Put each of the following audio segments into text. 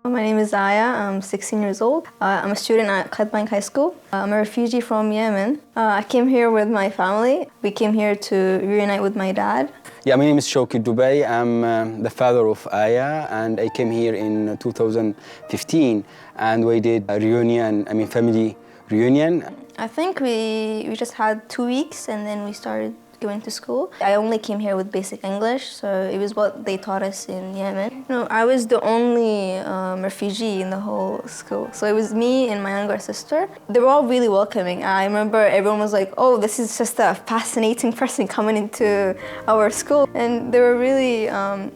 My name is Aya. I'm 16 years old. I'm a student at Clydebank High School. I'm a refugee from Yemen. I came here with my family. We came here to reunite with my dad. Yeah, my name is Shawki Dubai. I'm the father of Aya, and I came here in 2015, and we did a reunion, family reunion. I think we just had 2 weeks and then we started going to school. I only came here with basic English, so it was what they taught us in Yemen. No, I was the only refugee in the whole school. So it was me and my younger sister. They were all really welcoming. I remember everyone was like, oh, this is just a fascinating person coming into our school. And they were really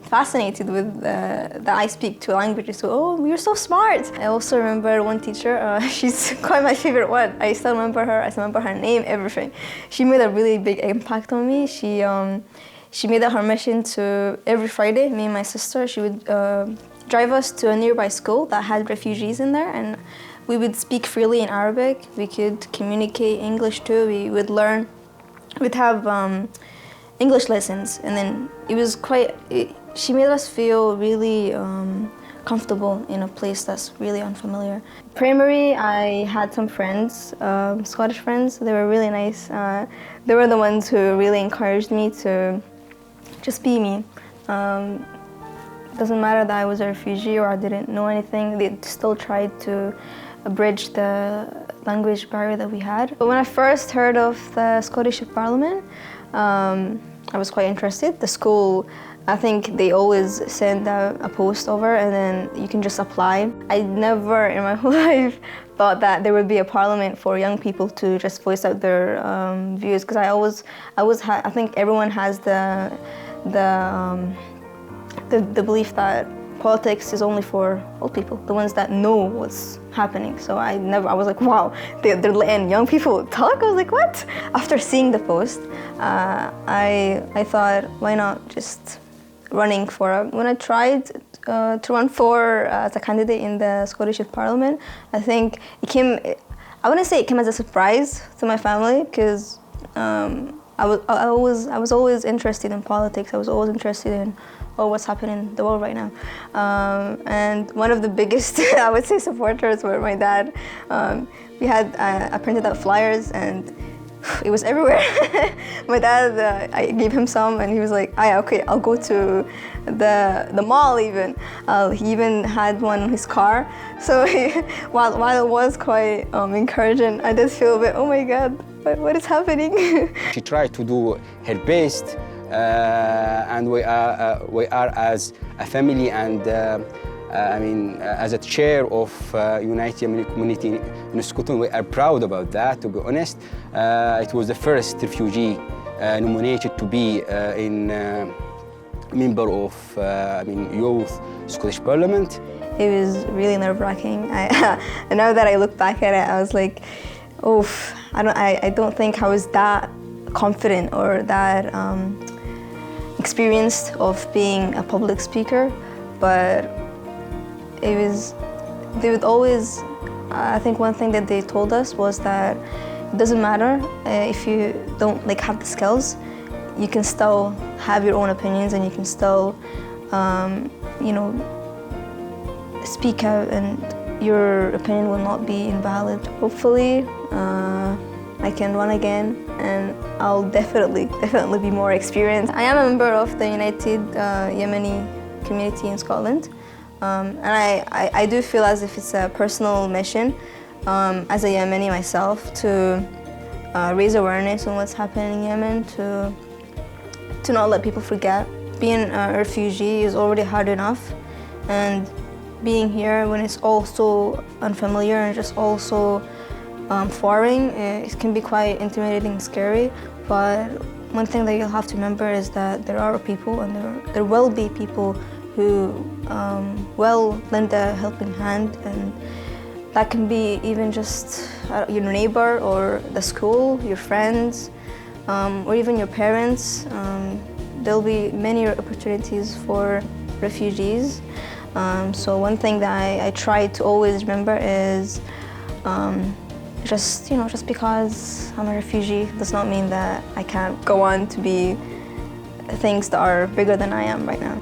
fascinated with that I speak two languages. So, oh, you're so smart. I also remember one teacher, she's quite my favorite one. I still remember her, her name, everything. She made a really big impact on me. She made it her mission to every Friday, me and my sister, she would drive us to a nearby school that had refugees in there, and we would speak freely in Arabic. We could communicate English too. We'd have English lessons, and then it was she made us feel really comfortable in a place that's really unfamiliar. Primary, I had some friends, Scottish friends. They were really nice. They were the ones who really encouraged me to just be me. Doesn't matter that I was a refugee or I didn't know anything. They still tried to bridge the language barrier that we had. But when I first heard of the Scottish Parliament, I was quite interested. The school, I think they always send a post over and then you can just apply. I never in my whole life thought that there would be a parliament for young people to just voice out their views, because I think everyone has the belief that politics is only for old people, the ones that know what's happening. So I was like, wow, they're letting young people talk? I was like, what? After seeing the post, I thought, why not just running for it. When I tried to run for as a candidate in the Scottish Parliament, I think I wouldn't say it came as a surprise to my family, because I was always interested in politics. I was always interested in what's happening in the world right now. And one of the biggest, I would say, supporters were my dad. I printed out flyers and it was everywhere. My dad, I gave him some and he was like, okay, I'll go to the mall even. He even had one in his car. So while it was quite encouraging, I did feel a bit, oh my God, what is happening? She tried to do her best, and we are as a family and as a chair of United Yemeni Community in Scotland, we are proud about that, to be honest. It was the first refugee nominated to be in member of youth Scottish Parliament. It was really nerve-wracking. And now that I look back at it, I was like, oof, I don't think I was that confident or that experienced of being a public speaker, but they would always, I think one thing that they told us was that it doesn't matter if you don't have the skills, you can still have your own opinions and you can still, speak out and your opinion will not be invalid. Hopefully, I can run again and I'll definitely be more experienced. I am a member of the United Yemeni Community in Scotland. And I do feel as if it's a personal mission as a Yemeni myself to raise awareness on what's happening in Yemen, to not let people forget. Being a refugee is already hard enough, and being here when it's all so unfamiliar and just also foreign, it can be quite intimidating and scary. But one thing that you'll have to remember is that there are people and there will be people who will lend a helping hand, and that can be even just your neighbor or the school, your friends, or even your parents. There'll be many opportunities for refugees. So one thing that I try to always remember is just because I'm a refugee does not mean that I can't go on to be things that are bigger than I am right now.